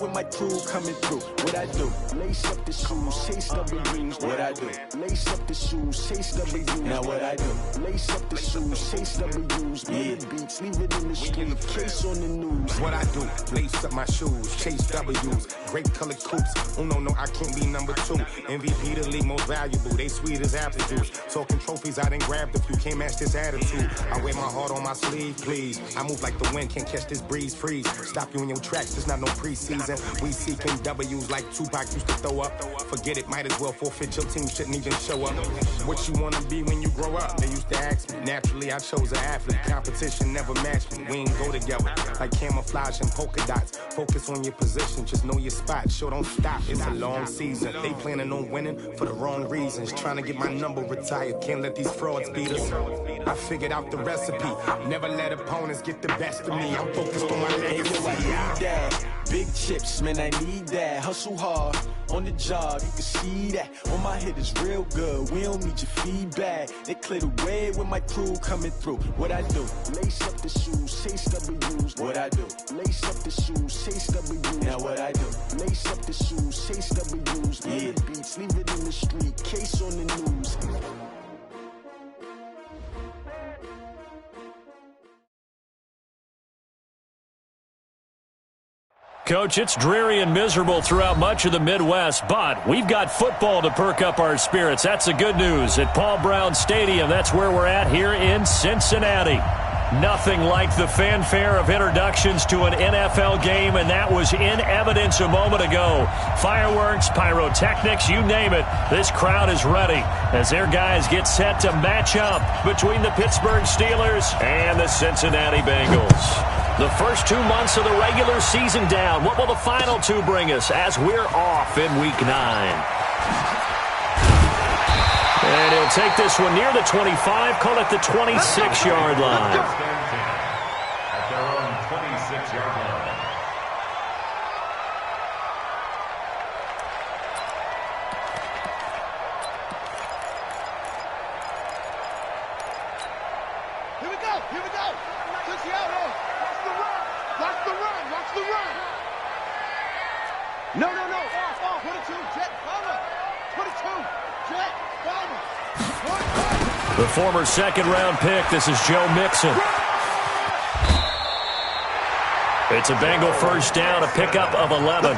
with my crew coming through. What I do? Lace up the shoes, chase W's. What I do? Lace up the shoes, chase W's. Now what I do? Lace up the shoes, chase W's. Big beats, leave it in the street, case on the news. What I do? Lace up my shoes, chase W's. Grape colored coops. Oh no, I can't be number 2. MVP the league most valuable. They sweet as apple juice. Talking trophies, I done grabbed a few. Can't match this attitude. I wear my heart on my sleeve, please. I move like the wind, can't catch this breeze. Freeze. Stop you in your tracks. There's not no preseason. We seeking W's like Tupac used to throw up. Forget it, might as well forfeit. Your team shouldn't even show up. What you wanna be when you grow up? They used to ask me. Naturally, I chose an athlete. Competition never matched me. We ain't go together like camouflage and polka dots. Focus on your position, just know your spot. Sure, don't stop. It's a long season. They planning on winning for the wrong reasons. Trying to get my number retired. Can't let these frauds beat us. I figured out the recipe. Never let opponents get the best of me. I'm focused on my legacy. I need that. Big chips, man, I need that. Hustle hard on the job, you can see that. On my head is real good. We don't need your feedback. They clear the way with my crew coming through. What I do? Lace up the shoes, chase W's. What I do? Lace up the shoes, chase W's. Now what I do? Lace up the shoes, chase W's. Big beats, leave it in the street, case on the news. Coach, it's dreary and miserable throughout much of the Midwest, but we've got football to perk up our spirits. That's the good news. At Paul Brown Stadium, that's where we're at here in Cincinnati. Nothing like the fanfare of introductions to an NFL game, and that was in evidence a moment ago. Fireworks, pyrotechnics, you name it. This crowd is ready as their guys get set to match up between the Pittsburgh Steelers and the Cincinnati Bengals. The first 2 months of the regular season down. What will the final 2 bring us as we're off in Week 9? And he'll take this one near the 25, call it the 26-yard line. At their own 26-yard line. Here we go, here we go. Cincinnati, watch the run, watch the run, watch the run. No, off, 22, jet, cover. 22, jet, cover. The former second-round pick, this is Joe Mixon. It's a Bengal first down, a pickup of 11.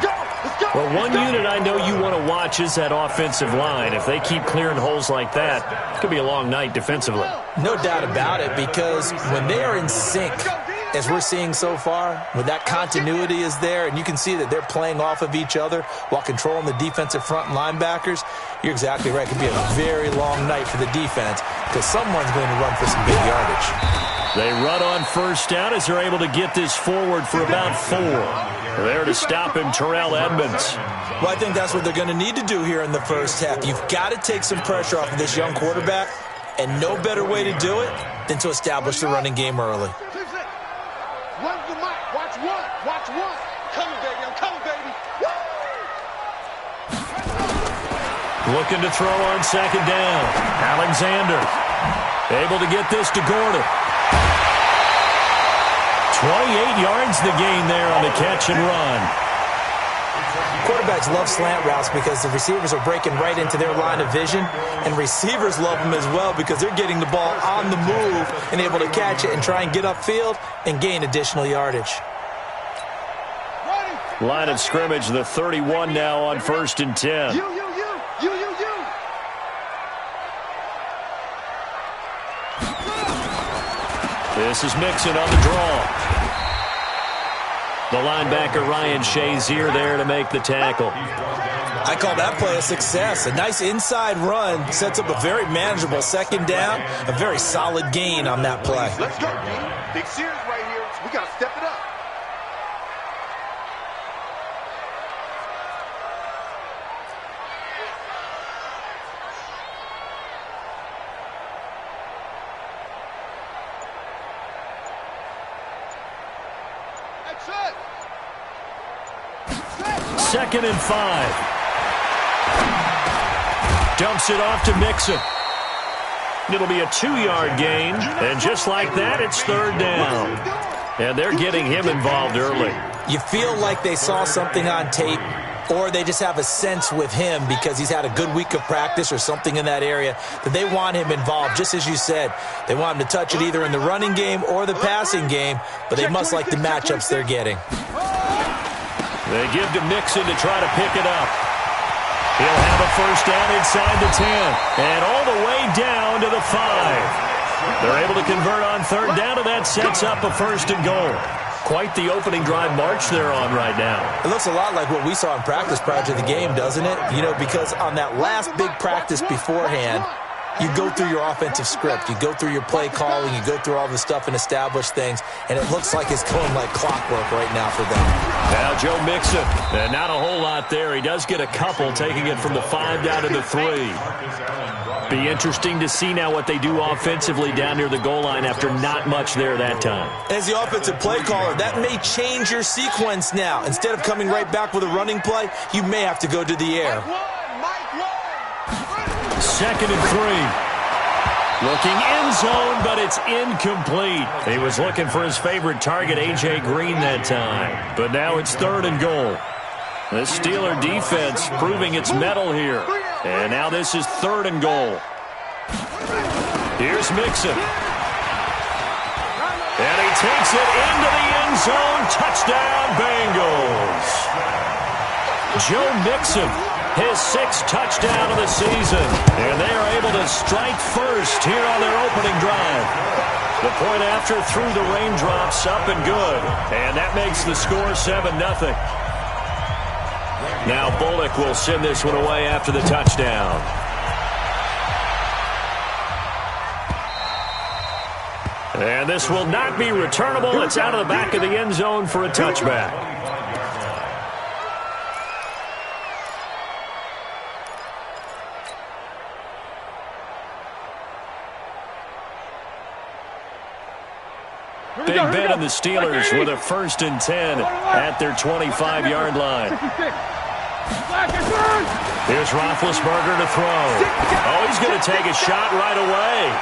Well, one unit I know you want to watch is that offensive line. If they keep clearing holes like that, it could be a long night defensively. No doubt about it, because when they are in sync, as we're seeing so far, when that continuity is there and you can see that they're playing off of each other while controlling the defensive front linebackers, you're exactly right. It could be a very long night for the defense because someone's going to run for some big yardage. They run on first down as they're able to get this forward for about 4. There to stop him, Terrell Edmonds. Well, I think that's what they're going to need to do here in the first half. You've got to take some pressure off of this young quarterback, and no better way to do it than to establish the running game early. Run the mic, watch one, watch one. Coming, baby, I'm coming, baby. Woo! Looking to throw on second down. Alexander able to get this to Gordon. 28 yards the gain there on the catch and run. Quarterbacks love slant routes because the receivers are breaking right into their line of vision, and receivers love them as well because they're getting the ball on the move and able to catch it and try and get upfield and gain additional yardage. Line of scrimmage, the 31 now on 1st and 10. You. This is Mixon on the draw. The linebacker, Ryan Shazier, there to make the tackle. I call that play a success. A nice inside run sets up a very manageable second down, a very solid gain on that play. Let's go, Big Sears right here. We got to step it up. Second and 5. Dumps it off to Mixon. It'll be a 2-yard gain, and just like that, it's 3rd down. And they're getting him involved early. You feel like they saw something on tape, or they just have a sense with him because he's had a good week of practice or something in that area that they want him involved. Just as you said, they want him to touch it either in the running game or the passing game, but they must like the matchups they're getting. They give to Mixon to try to pick it up. He'll have a first down inside the 10 and all the way down to the 5. They're able to convert on third down, and that sets up a first and goal. Quite the opening drive march they're on right now. It looks a lot like what we saw in practice prior to the game, doesn't it? You know, because on that last big practice beforehand, you go through your offensive script. You go through your play calling. You go through all the stuff and establish things, and it looks like it's going like clockwork right now for them. Now Joe Mixon, and not a whole lot there. He does get a couple, taking it from the 5 down to the 3. Be interesting to see now what they do offensively down near the goal line after not much there that time. As the offensive play caller, that may change your sequence now. Instead of coming right back with a running play, you may have to go to the air. Second and 3. Looking end zone, but it's incomplete. He was looking for his favorite target, A.J. Green, that time. But now it's third and goal. The Steeler defense proving its mettle here. And now this is third and goal. Here's Mixon. And he takes it into the end zone. Touchdown, Bengals. Joe Mixon, his 6th touchdown of the season. And they are able to strike first here on their opening drive. The point after through the raindrops, up and good. And that makes the score 7-0. Now Bullock will send this one away after the touchdown. And this will not be returnable. It's out of the back of the end zone for a touchback. Big Ben and the Steelers with a first and 10 at their 25-yard line. Here's Roethlisberger to throw. Oh, he's going to take a shot right away.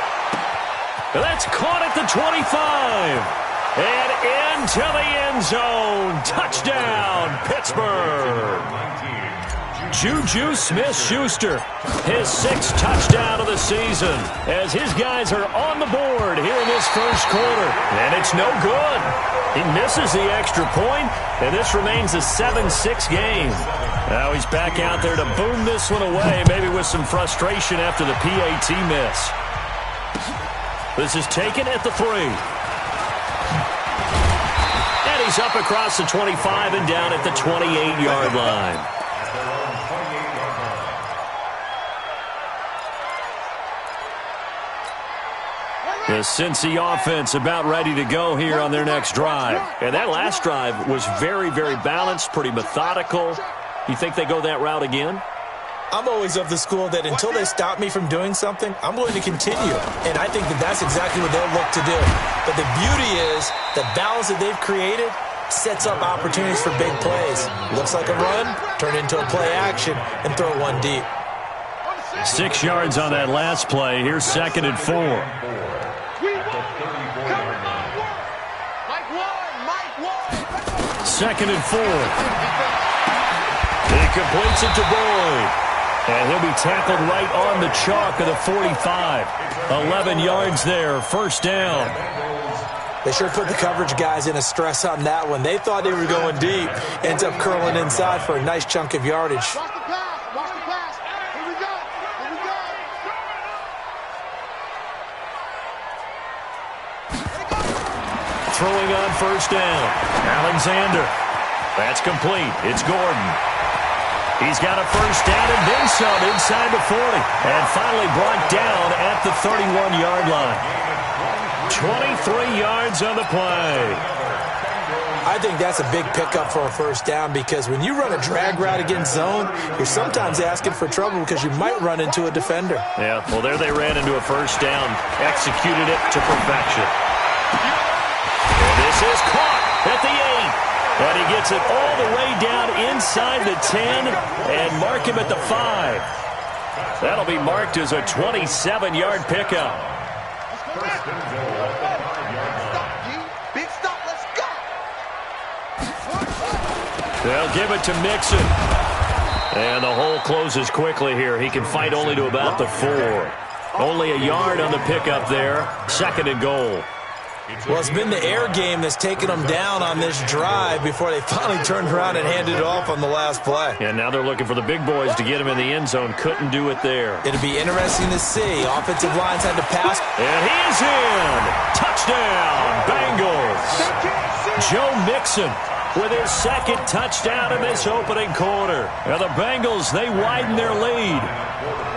That's caught at the 25. And into the end zone. Touchdown, Pittsburgh. Juju Smith-Schuster, his 6th touchdown of the season, as his guys are on the board here in this first quarter. And it's no good. He misses the extra point, and this remains a 7-6 game. Now he's back out there to boom this one away, maybe with some frustration after the PAT miss. This is taken at the 3. And he's up across the 25 and down at the 28-yard line. The Cincy offense about ready to go here on their next drive. And that last drive was very, very balanced, pretty methodical. You think they go that route again? I'm always of the school that until they stop me from doing something, I'm going to continue. And I think that that's exactly what they'll look to do. But the beauty is the balance that they've created sets up opportunities for big plays. Looks like a run, turn into a play action, and throw one deep. 6 yards on that last play. Here's second and 4. Second and 4. He completes it to Boyd. And he'll be tackled right on the chalk of the 45. 11 yards there, first down. They sure put the coverage guys in a stress on that one. They thought they were going deep. Ends up curling inside for a nice chunk of yardage. Watch the pass. Here we go. Throwing on first down. Alexander. That's complete. It's Gordon. He's got a first down and then some inside the 40. And finally brought down at the 31-yard line. 23 yards on the play. I think that's a big pickup for a first down because when you run a drag route against zone, you're sometimes asking for trouble because you might run into a defender. Yeah, well, there they ran into a first down. Executed it to perfection. And this is caught at the 8. And he gets it all the way down inside the 10 and mark him at the 5. That'll be marked as a 27-yard pickup. Big stop, let's go. They'll give it to Mixon. And the hole closes quickly here. He can fight only to about the 4. Only a yard on the pickup there. 2nd and goal. Well, it's been the air game that's taken them down on this drive before they finally turned around and handed it off on the last play. And now they're looking for the big boys to get him in the end zone. Couldn't do it there. It'll be interesting to see. Offensive lines had to pass. And he is in. Touchdown, Bengals. Joe Mixon with his 2nd touchdown in this opening quarter. Now the Bengals, they widen their lead.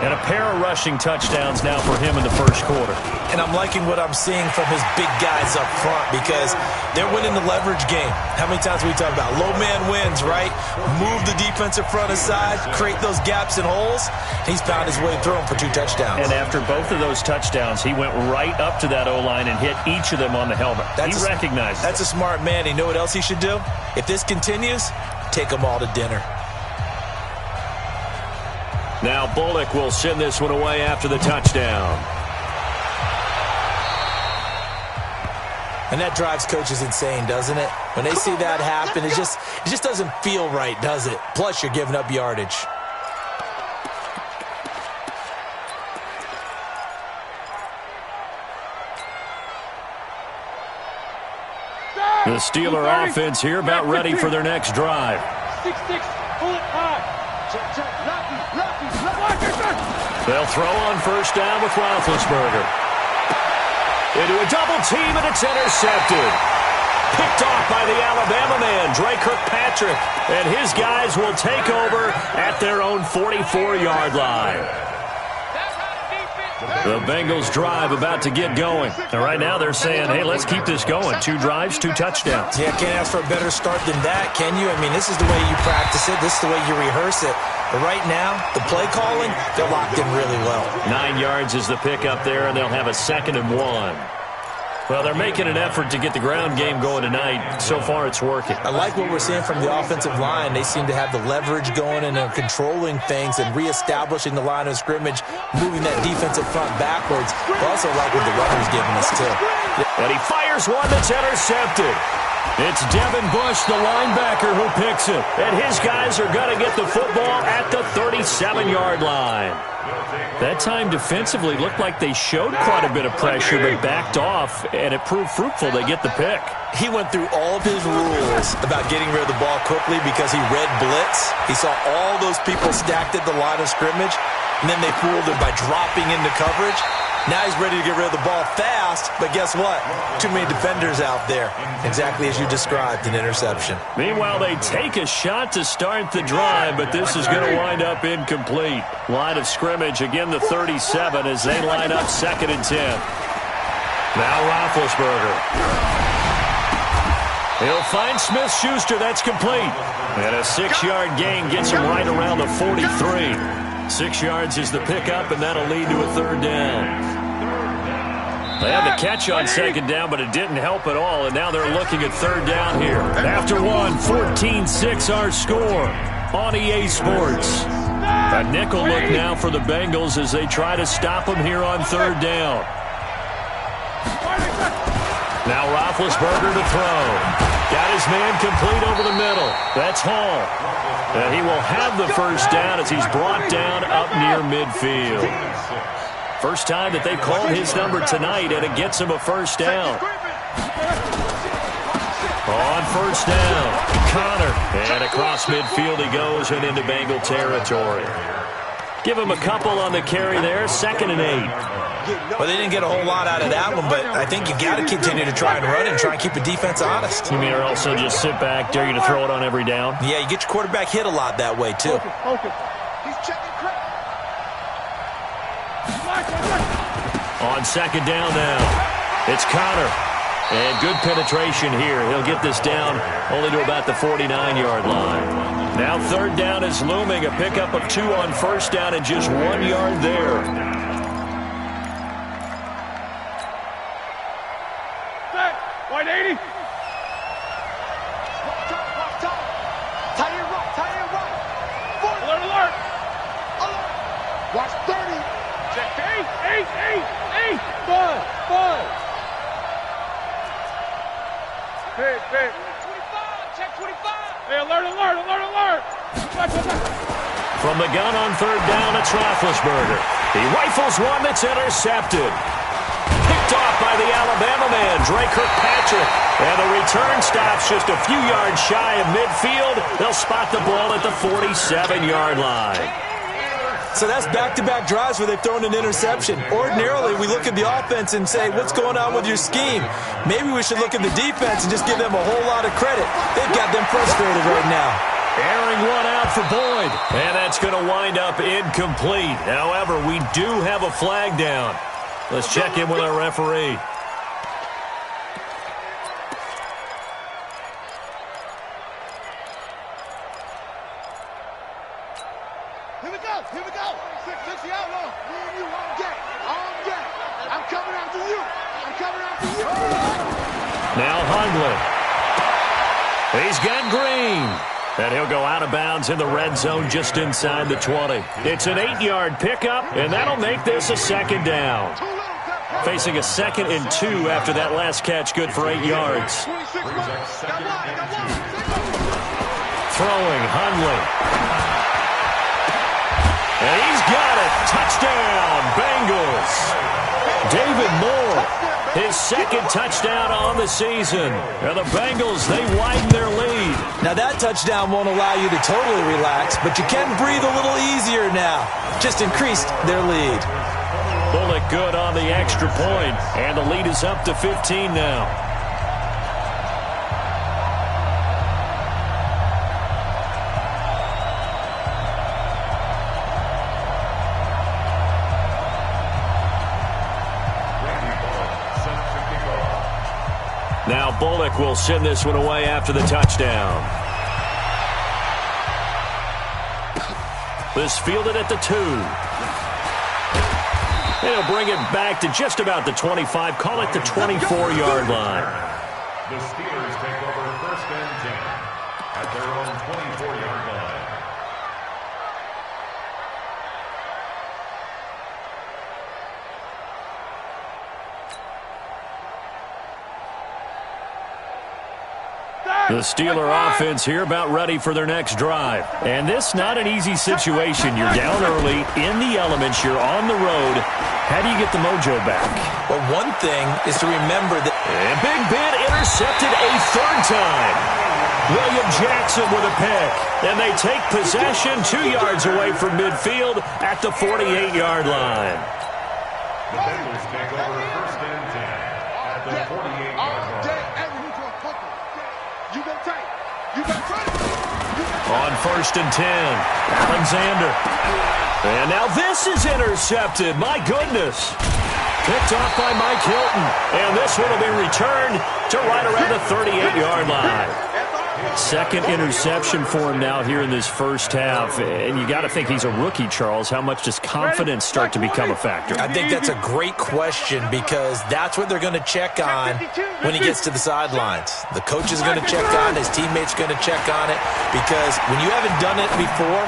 And a pair of rushing touchdowns now for him in the first quarter. And I'm liking what I'm seeing from his big guys up front because they're winning the leverage game. How many times we talk about low man wins, right? Move the defensive front aside, create those gaps and holes. He's found his way through them for 2 touchdowns. And after both of those touchdowns, he went right up to that O-line and hit each of them on the helmet. He recognized it. That's a smart man. You know what else he should do? If this continues, take them all to dinner. Now Bullock will send this one away after the touchdown. And that drives coaches insane, doesn't it? When they see that happen, it just doesn't feel right, does it? Plus, you're giving up yardage. The Steeler offense here about ready for their next drive. 6-6, pull it high. They'll throw on first down with Roethlisberger. Into a double team, and it's intercepted. Picked off by the Alabama man, Dre Kirkpatrick. And his guys will take over at their own 44-yard line. The Bengals drive about to get going. And right now they're saying, hey, let's keep this going. 2 drives, 2 touchdowns. Yeah, can't ask for a better start than that, can you? I mean, this is the way you practice it. This is the way you rehearse it. But right now, the play calling, they're locked in really well. 9 yards is the pickup there, and they'll have a 2nd and 1. Well, they're making an effort to get the ground game going tonight. So far, it's working. I like what we're seeing from the offensive line. They seem to have the leverage going and they're controlling things and reestablishing the line of scrimmage, moving that defensive front backwards. I also like what the runner's giving us, too. And he fires one that's intercepted. It's Devin Bush, the linebacker, who picks it. And his guys are going to get the football at the 37-yard line. That time defensively looked like they showed quite a bit of pressure but backed off, and it proved fruitful. They get the pick. He went through all of his rules about getting rid of the ball quickly because he read blitz. He saw all those people stacked at the line of scrimmage, and then they fooled him by dropping into coverage. Now he's ready to get rid of the ball fast, but guess what? Too many defenders out there. Exactly as you described, an interception. Meanwhile, they take a shot to start the drive, but this is going to wind up incomplete. Line of scrimmage, again the 37 as they line up 2nd and 10. Now Roethlisberger. He'll find Smith-Schuster. That's complete. And a 6-yard gain gets him right around the 43. 6 yards is the pickup, and that'll lead to a 3rd down. They had the catch on 2nd down, but it didn't help at all, and now they're looking at 3rd down here. After one, 14-6 our score on EA Sports. A nickel look now for the Bengals as they try to stop them here on 3rd down. Now Roethlisberger to throw. Got his man complete over the middle. That's Hall. And he will have the first down as he's brought down up near midfield. First time that they called his number tonight, and it gets him a first down. On first down, Connor. And across midfield he goes and into Bengal territory. Give him a couple on the carry there, 2nd and 8. Well, they didn't get a whole lot out of that one, but I think you got to continue to try and run and try and keep the defense honest. You mean or also just sit back, dare you to throw it on every down? Yeah, you get your quarterback hit a lot that way, too. He's checking crap. On 2nd down now, it's Connor. And good penetration here. He'll get this down only to about the 49-yard line. Now 3rd down is looming. A pickup of 2 on first down and just 1 yard there. White 80. Alert. Watch 30. Check 8. Bud. Hey, 25. Check 25. Hey, alert. Alert! From the gun on third down, it's Roethlisberger. He rifles one that's intercepted. Picked off by the Alabama man, Dre Kirkpatrick. And the return stops just a few yards shy of midfield. They'll spot the ball at the 47-yard line. So that's back-to-back drives where they've thrown an interception. Ordinarily, we look at the offense and say, what's going on with your scheme? Maybe we should look at the defense and just give them a whole lot of credit. They've got them frustrated right now. Airing one out for Boyd. And that's going to wind up incomplete. However, we do have a flag down. Let's check in with our referee. Here we go. 60 out low. Me and you on deck. On deck. I'm coming after you. Now Hundley. He's got Green. And he'll go out of bounds in the red zone just inside the 20. It's an 8-yard pickup, and that'll make this a second down. Facing a 2nd and 2 after that last catch, good for 8 yards. Throwing Hundley. And he's got it. Touchdown, Bengals. David Moore, his 2nd touchdown on the season. And the Bengals, they widen their lead. Now that touchdown won't allow you to totally relax, but you can breathe a little easier now. Just increased their lead. Bullock good on the extra point, and the lead is up to 15 now. Now Bullock will send this one away after the touchdown. This fielded at the 2. He'll bring it back to just about the 25, call it the 24-yard line. The Steelers take over 1st and 10 at their own 24-yard line. The Steeler offense here about ready for their next drive. And this not an easy situation. You're down early, in the elements, you're on the road. How do you get the mojo back? Well, one thing is to remember that... And Big Ben intercepted a 3rd time. William Jackson with a pick. And they take possession 2 yards away from midfield at the 48-yard line. The Bengals take over 1st and 10 at the 48-yard line. On 1st and 10, Alexander. And now this is intercepted. My goodness. Picked off by Mike Hilton. And this one will be returned to right around the 38-yard line. 2nd interception for him now here in this first half. And you got to think he's a rookie, Charles. How much does confidence start to become a factor? I think that's a great question because that's what they're going to check on when he gets to the sidelines. The coach is going to check on it. His teammates going to check on it because when you haven't done it before,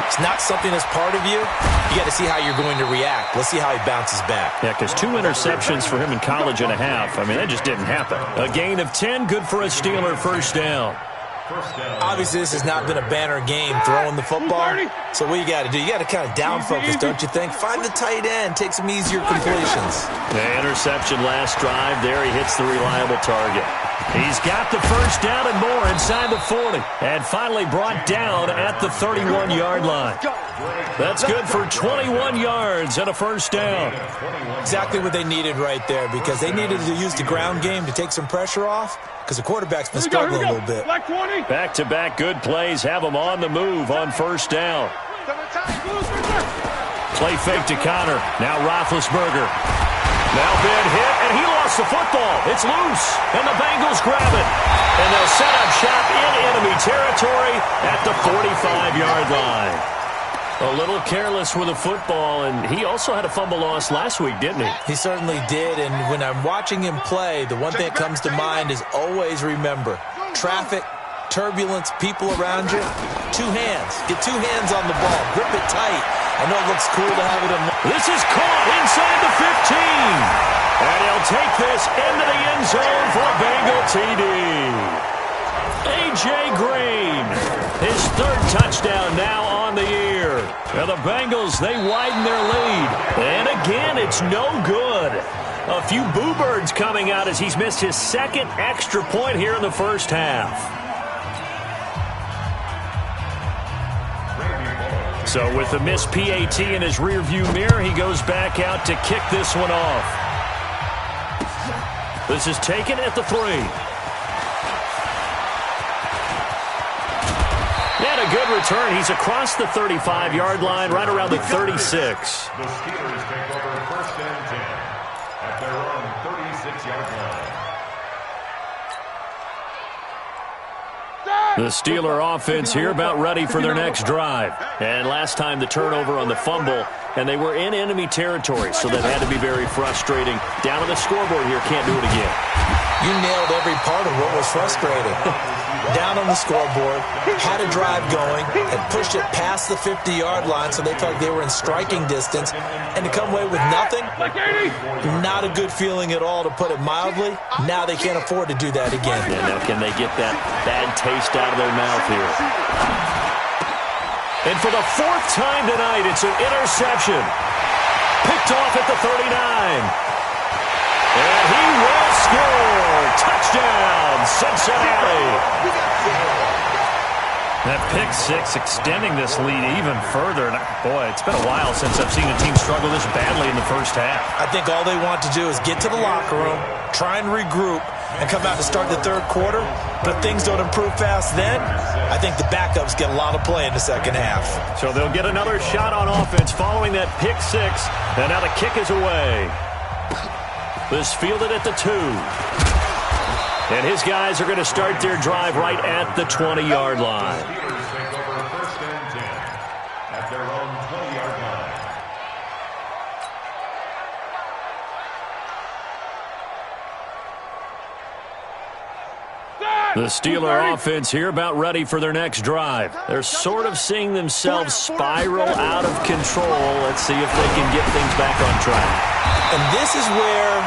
it's not something that's part of you. You got to see how you're going to react. Let's see how he bounces back. Yeah, because 2 interceptions for him in college and a half. I mean, that just didn't happen. A gain of 10, good for a Steeler 1st down. Obviously, this has not been a banner game throwing the football. So what you got to do, you got to kind of down focus, don't you think? Find the tight end, take some easier completions. The interception last drive. There he hits the reliable target. He's got the 1st down and more inside the 40. And finally brought down at the 31-yard line. That's good for 21 yards and a 1st down. Exactly what they needed right there because they needed to use the ground game to take some pressure off because the quarterback's been struggling a little bit. Back-to-back good plays have them on the move on 1st down. Play fake to Connor. Now Roethlisberger. Now Ben hit, and he lost the football. It's loose, and the Bengals grab it. And they'll set up shop in enemy territory at the 45-yard line. A little careless with the football, and he also had a fumble loss last week, didn't he? He certainly did, and when I'm watching him play, the one thing that comes to mind is always remember, traffic, turbulence, people around you, 2 hands. Get 2 hands on the ball. Grip it tight. I know it looks cool to have it in. This is caught inside the 15. And he'll take this into the end zone for a Bengal TD. A.J. Green, his third touchdown now on the year. And the Bengals, they widen their lead. And again, it's no good. A few boo birds coming out as he's missed his second extra point here in the first half. So with the missed PAT in his rearview mirror, he goes back out to kick this one off. This is taken at the 3. And a good return. He's across the 35-yard line, right around the 36. The Steelers take over first and 10 at their own 36-yard line. The Steeler offense here about ready for their next drive. And last time the turnover on the fumble, and they were in enemy territory, so that had to be very frustrating. Down on the scoreboard here, can't do it again. You nailed every part of what was frustrating. Down on the scoreboard, had a drive going, and pushed it past the 50-yard line so they felt like they were in striking distance, and to come away with nothing, not a good feeling at all, to put it mildly. Now they can't afford to do that again. And now can they get that bad taste out of their mouth here? And for the 4th time tonight, it's an interception. Picked off at the 39. And he will score. Touchdown, Cincinnati. That pick 6 extending this lead even further. And boy, it's been a while since I've seen a team struggle this badly in the first half. I think all they want to do is get to the locker room, try and regroup, and come out to start the third quarter. But if things don't improve fast then, I think the backups get a lot of play in the second half. So they'll get another shot on offense following that pick 6. And now the kick is away. This fielded at the 2. And his guys are going to start their drive right at the 20-yard line. The Steelers take over first and 10 at their own 20-yard line. The Steeler offense here about ready for their next drive. They're sort of seeing themselves spiral out of control. Let's see if they can get things back on track. And this is where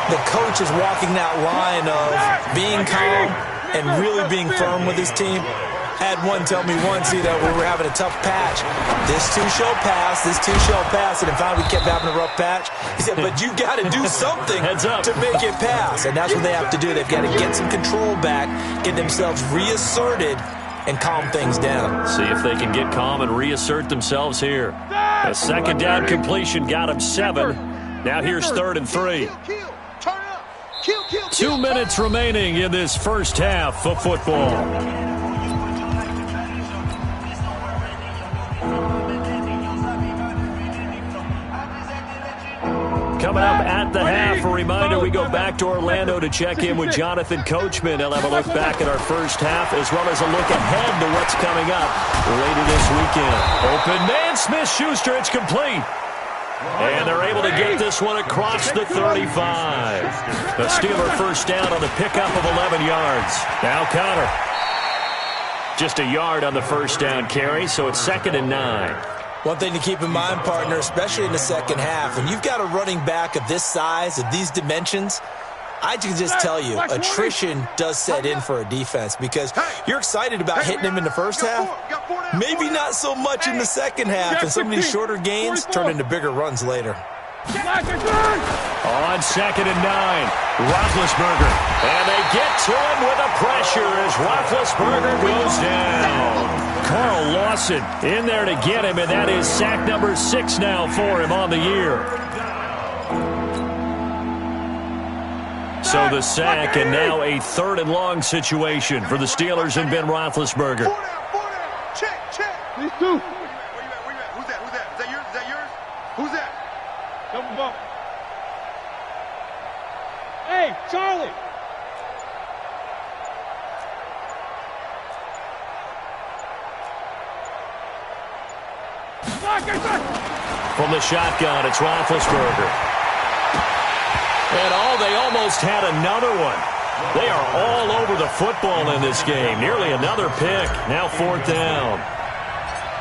the coach is walking that line of being calm and really being firm with his team. Had one tell me once, we were having a tough patch. This too shall pass, this too shall pass. And finally we kept having a rough patch. He said, but you got to do something to make it pass. And that's what they have to do. They've got to get some control back, get themselves reasserted, and calm things down. See if they can get calm and reassert themselves here. A second down completion got him 7. Now here's 3rd and 3. 2 minutes remaining in this first half of football. Coming up at the half, a reminder, we go back to Orlando to check in with Jonathan Coachman. He'll have a look back at our first half as well as a look ahead to what's coming up later this weekend. Open man, Smith-Schuster, it's complete. And they're able to get this one across the 35. The Steeler first down on the pickup of 11 yards. Now Connor. Just a yard on the first down carry, so it's 2nd and 9. One thing to keep in mind, partner, especially in the second half, when you've got a running back of this size, of these dimensions, I can just tell you, attrition does set in for a defense because you're excited about hitting him in the first half, maybe not so much in the second half, and some of these shorter gains turn into bigger runs later. On 2nd and 9, Roethlisberger. And they get to him with the pressure as Roethlisberger goes down. Carl Lawson in there to get him, and that is sack number 6 now for him on the year. So the sack, and now a 3rd and long situation for the Steelers and Ben Roethlisberger. Check. These two. Where you at? Who's that? Is that yours? Who's that? Double bump. Hey, Charlie. From the shotgun, it's Roethlisberger. And they almost had another one. They are all over the football in this game. Nearly another pick. Now 4th down.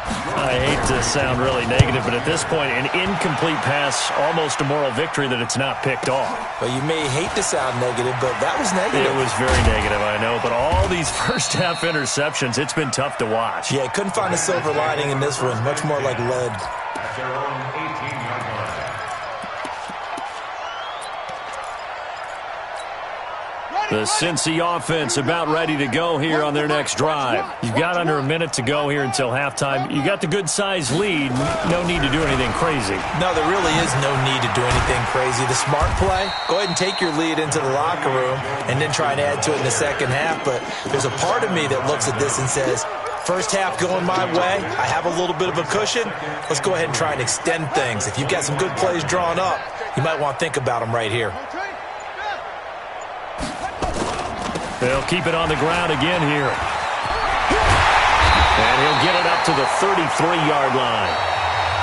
I hate to sound really negative, but at this point, an incomplete pass, almost a moral victory that it's not picked off. Well, you may hate to sound negative, but that was negative. It was very negative, I know, but all these first-half interceptions, it's been tough to watch. Yeah, couldn't find a silver lining in this one. Much more like lead. At their own 18-yard line. The Cincy offense about ready to go here on their next drive. You've got under a minute to go here until halftime. You got the good-sized lead. No need to do anything crazy. No, there really is no need to do anything crazy. The smart play, go ahead and take your lead into the locker room and then try and add to it in the second half. But there's a part of me that looks at this and says, first half going my way, I have a little bit of a cushion. Let's go ahead and try and extend things. If you've got some good plays drawn up, you might want to think about them right here. They'll keep it on the ground again here. And he'll get it up to the 33-yard line.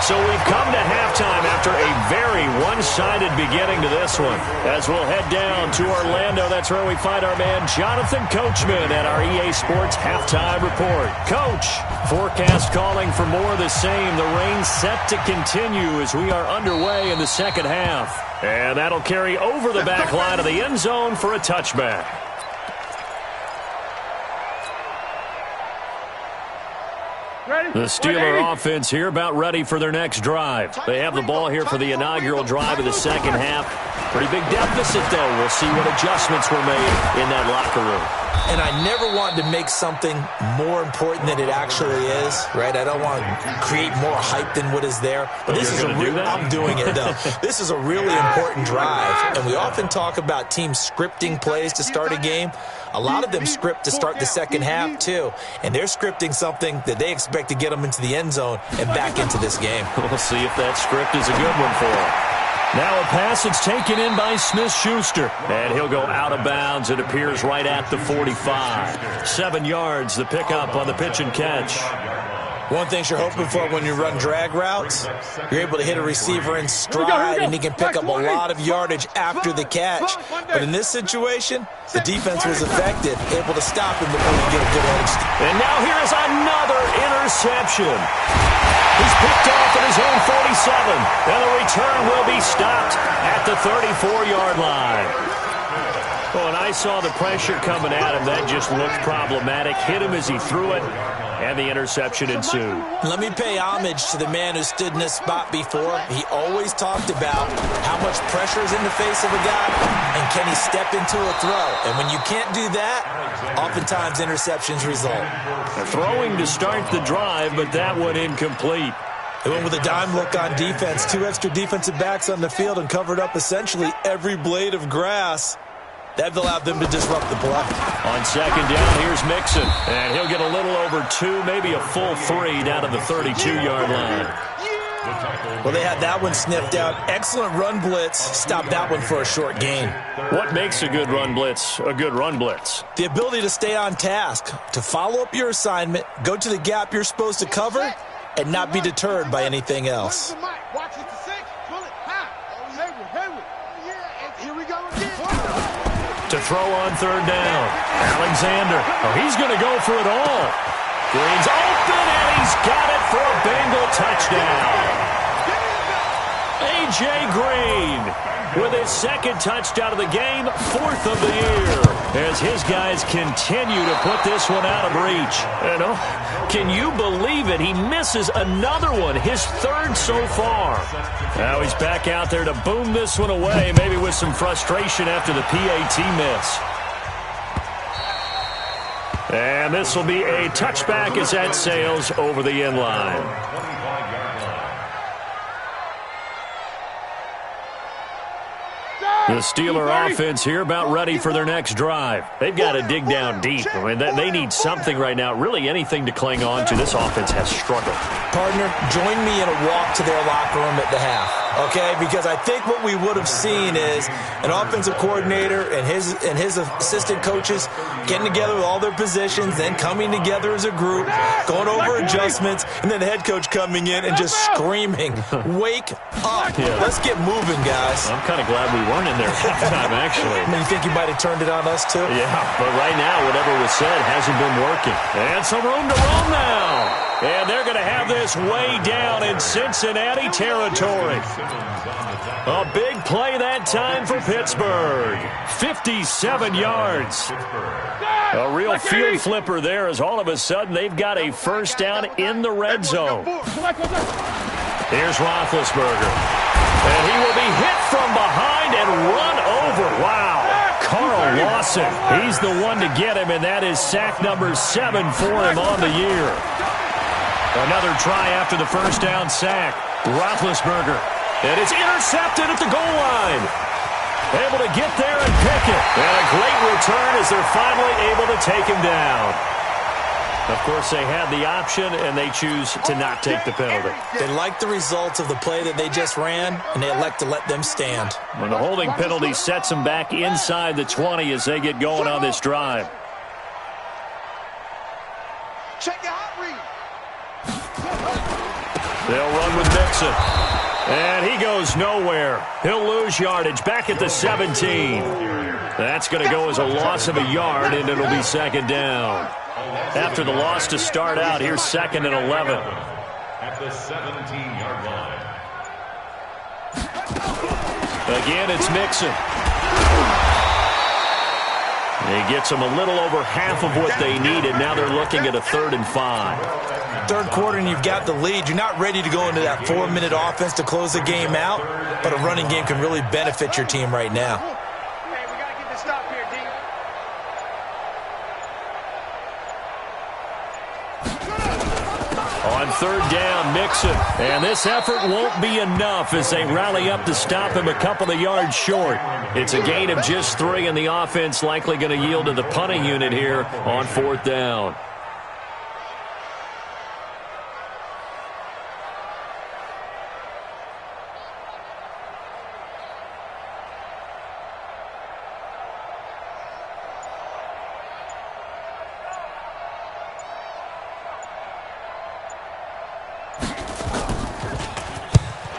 So we've come to halftime after a very one-sided beginning to this one. As we'll head down to Orlando, that's where we find our man Jonathan Coachman at our EA Sports Halftime Report. Coach, forecast calling for more of the same. The rain set to continue as we are underway in the second half. And that'll carry over the back line of the end zone for a touchback. The Steeler offense here about ready for their next drive. They have the ball here for the inaugural drive of the second half. Pretty big deficit, though. We'll see what adjustments were made in that locker room. And I never want to make something more important than it actually is, right? I don't want to create more hype than what is there. But this is I'm doing it, though. This is a really important drive. And we often talk about teams scripting plays to start a game. A lot of them script to start the second half, too. And they're scripting something that they expect to get them into the end zone and back into this game. We'll see if that script is a good one for them. Now a pass that's taken in by Smith-Schuster. And he'll go out of bounds. It appears right at the 45. 7 yards, the pickup on the pitch and catch. One thing you're hoping for when you run drag routes, you're able to hit a receiver in stride, and he can pick up a lot of yardage after the catch. But in this situation, the defense was effective, able to stop him before he get a good edge. And now here is another interception. He's picked off at his own 47, and the return will be stopped at the 34-yard line. Well, when I saw the pressure coming at him, that just looked problematic. Hit him as he threw it, and the interception ensued. Let me pay homage to the man who stood in this spot before. He always talked about how much pressure is in the face of a guy, and can he step into a throw. And when you can't do that, oftentimes interceptions result. Throwing to start the drive, but that one incomplete. They went with a dime look on defense. 2 extra defensive backs on the field and covered up essentially every blade of grass. That allowed them to disrupt the play. On second down, here's Mixon. And he'll get a little over 2, maybe a full 3 down to the 32-yard line. Well, they had that one sniffed out. Excellent run blitz. Stopped that one for a short gain. What makes a good run blitz a good run blitz? The ability to stay on task, to follow up your assignment, go to the gap you're supposed to cover, and not be deterred by anything else. To throw on third down. Alexander. Oh, he's going to go for it all. Green's open, and he's got it for a Bengal touchdown. A.J. Green with his second touchdown of the game, 4th of the year, as his guys continue to put this one out of reach. And can you believe it? He misses another one, his 3rd so far. Now he's back out there to boom this one away, maybe with some frustration after the PAT miss. And this will be a touchback as that sails over the end line. The Steeler offense here about ready for their next drive. They've got to dig down deep. I mean, they need something right now, really anything to cling on to. This offense has struggled. Partner, join me in a walk to their locker room at the half, okay? Because I think what we would have seen is an offensive coordinator and his assistant coaches getting together with all their positions, then coming together as a group, going over adjustments, and then the head coach coming in and just screaming, wake up. Yeah. Let's get moving, guys. I'm kind of glad we weren't in there at halftime, actually. I mean, you think you might have turned it on us, too? Yeah, but right now, whatever was said hasn't been working. And some room to roam now. And they're going to have this this way down in Cincinnati territory. A big play that time for Pittsburgh. 57 yards. A real field flipper there as all of a sudden they've got a first down in the red zone. Here's Roethlisberger. And he will be hit from behind and run over. Wow. Carl Lawson. He's the one to get him, and that is sack number 7 for him on the year. Another try after the first down sack. Roethlisberger. And it's intercepted at the goal line. Able to get there and pick it. And a great return as they're finally able to take him down. Of course, they had the option, and they choose to not take the penalty. They like the results of the play that they just ran, and they elect to let them stand. When the holding penalty sets them back inside the 20 as they get going on this drive. Check your hot read. They'll run with Mixon. And he goes nowhere. He'll lose yardage back at the 17. That's going to go as a loss of a yard, and it'll be second down. After the loss to start out, here's 2nd and 11. At the 17-yard line. Again, it's Mixon. He gets them a little over half of what they needed. Now they're looking at a 3rd and 5. Third quarter and you've got the lead. You're not ready to go into that 4-minute offense to close the game out, but a running game can really benefit your team right now. Hey, we got to get this stop here, D. On 3rd down, Mixon. And this effort won't be enough as they rally up to stop him a couple of yards short. It's a gain of just 3, and the offense likely going to yield to the punting unit here on 4th down.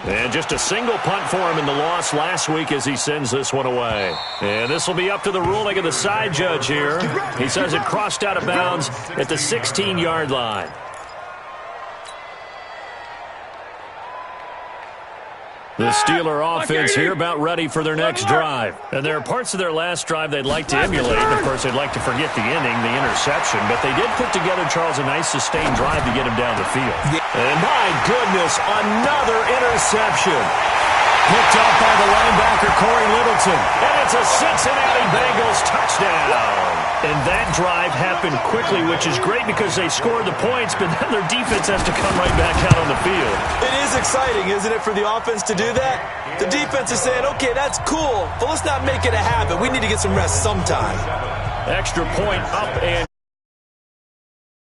And just a single punt for him in the loss last week as he sends this one away. And this will be up to the ruling of the side judge here. He says it crossed out of bounds at the 16-yard line. The Steeler offense here about ready for their next drive. And there are parts of their last drive they'd like to emulate. Of course, they'd like to forget the inning, the interception. But they did put together, Charles, a nice sustained drive to get him down the field. And my goodness, another interception. Picked up by the linebacker, Corey Littleton. And it's a Cincinnati Bengals touchdown. And that drive happened quickly, which is great because they scored the points, but then their defense has to come right back out on the field. It is exciting, isn't it, for the offense to do that? The defense is saying, okay, that's cool, but let's not make it a habit. We need to get some rest sometime. Extra point up and